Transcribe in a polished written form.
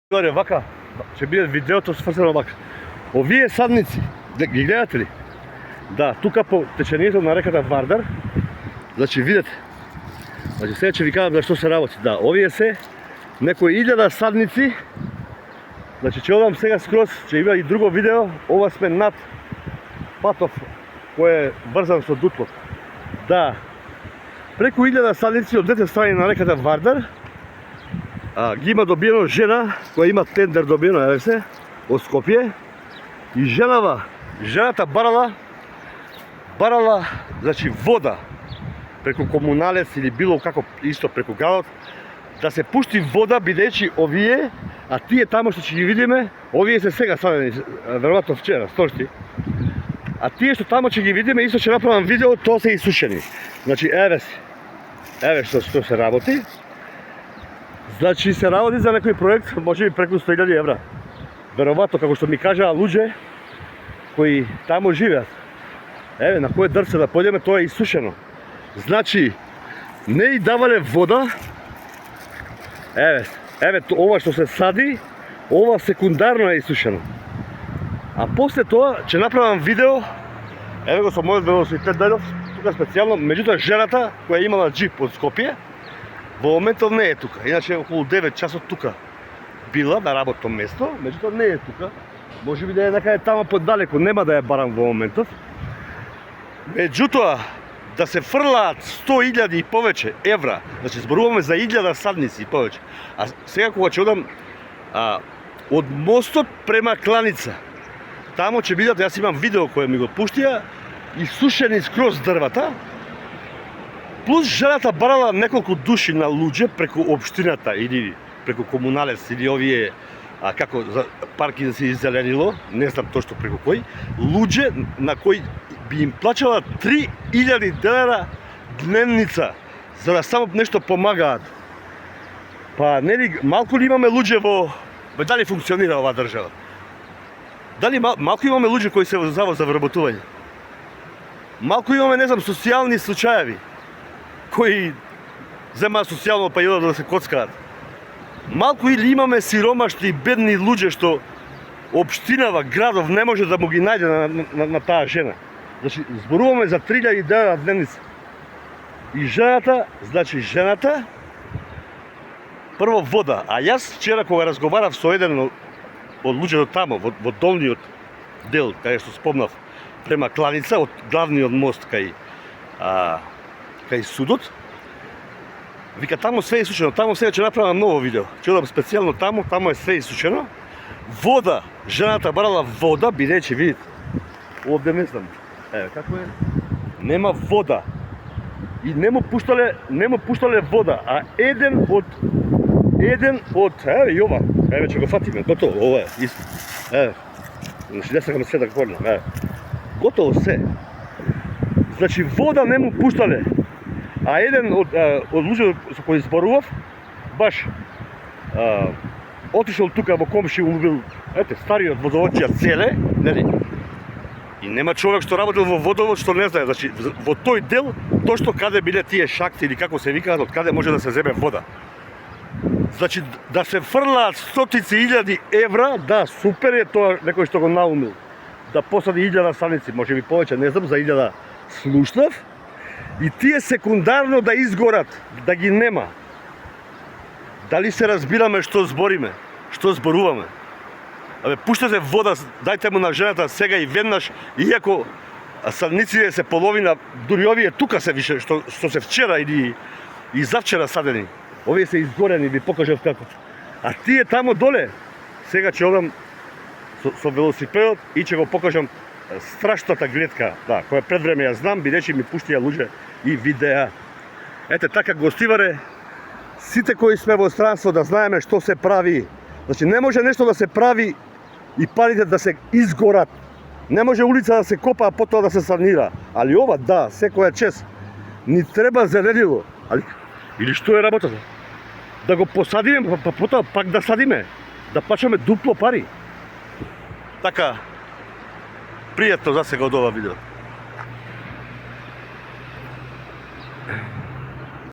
Горе вака, ќе биде видеото свртено вака. Овие садници, ги гледате ли? Да, тука по течението на реката Вардар, значи видете. Значи сега ќе ви кажам за што се работи. Да, овие се некои 1000 садници. Значи ќе одам сега скроз, ќе има и друго видео. Ова сме над патов кој е врзан со дутлот. Да, преку 1000 садници од двете страни на реката Вардар. Ги има добиено жена која има тендер добиено, еве се, од Скопје. И жената барала, значи вода преку комуналец или било како исто преку градот, да се пушти вода бидејќи овие, а тие тамо што ќе ги видиме, овие се сега садени, веројатно вчера, стошти. А тие што тамо ќе ги видиме, исто ќе направам видео, тоа се исушени. Значи еве што се работи. Значи се работи за некој проект, може би преку 100.000 евра. Веројатно, како што ми кажаа луѓе кои тамо живеат. Еве, на кој дрвце да појдеме, тоа е исушено. Значи, не и давале вода. Еве, ова што се сади, ова секундарно е исушено. А после тоа ќе направам видео, еве го со мојот велосипед дојдов, тука специјално, меѓутоа жената која имала джип од Скопје, во моментот не е тука, иначе околу 9 часот тука била на работно место, меѓутоа не е тука. Може би да е некаде тама подалеку, нема да ја барам во моментот. Меѓутоа, да се фрлаат 100.000 и повеќе евра, значи зборуваме за 1000 садници и повеќе. А сега кога ќе одам од мостот према Кланица, тамо ќе видат, јас имам видео кое ми го пуштија, исушени скроз дрвата, плюс жената барала неколку души на луѓе преку општината или преку комуналец или овие како за парки да се иззеленило, не знам точно преку кој, луѓе на кои би им плачала 3000 денара дневница за да само нешто помагаат. Па нели малку ли имаме луѓе во дали функционира оваа држава? Дали малку имаме луѓе кои се во завод за вработување? Малку имаме, не знам, социјални случаеви кои земаат социјално па идат да се коцкаат. Малку или имаме сиромашни и бедни луѓе што општинава, градов не може да му ги најде на таа жена. Значи, зборуваме за 3000 денара дневница. И жената, прво вода. А јас вчера кога разговарав со еден од луѓето тамо, во долниот дел, кај што спомнав, према Кланица, од главниот мост кај судот, вика, тамо све е исушено, тамо сега ќе направам ново видео. Ќе одам специјално тамо е све исушено. Вода, жената барала вода, бидејќи видите, овде не знам, еве како е, нема вода. И не му пуштале вода, а еден од, еве и ова, еве ќе го фатиме, готово, ова е, исто, еве, значи не сакам се да го корнам, еве, готово се. Значи вода не му пуштале, а еден од луѓето со кои зборував, баш отишол тука во комши, убил, стариот водоводчија Целе, нели? И нема човек што работил во водовод што не знае, значи во тој дел точно каде биле тие шахти или како се викаат, од каде може да се земе вода. Значи да се фрлаат стотици илјади евра, да, супер е тоа некој што го наумил. Да посади 1000 садници, може би повеќе, не знам, за 1000 слушнав. И тие секундарно да изгорат, да ги нема. Дали се разбираме што збориме, што зборуваме? Абе, пуштате вода, дајте му на жената сега и веднаш, иако садниците се половина, дури овие тука се више, што се вчера или и завчера садени. Овие се изгорени, ви покажав како. А тие тамо доле, сега ќе одам со велосипедот и ќе го покажам страшната гледка, да, која пред време ја знам, бидејќи ми пуштија луѓе и видеа. Ете, така гостиваре, сите кои сме во странство да знаеме што се прави. Значи, не може нешто да се прави и парите да се изгорат. Не може улица да се копа, а потоа да се санира. Али ова, да, секоја чест, ни треба зеленило. Или што е работата? Да го посадиме, па потоа пак да садиме. Да плачаме дупло пари. Така, пријатно за сега од ова видео.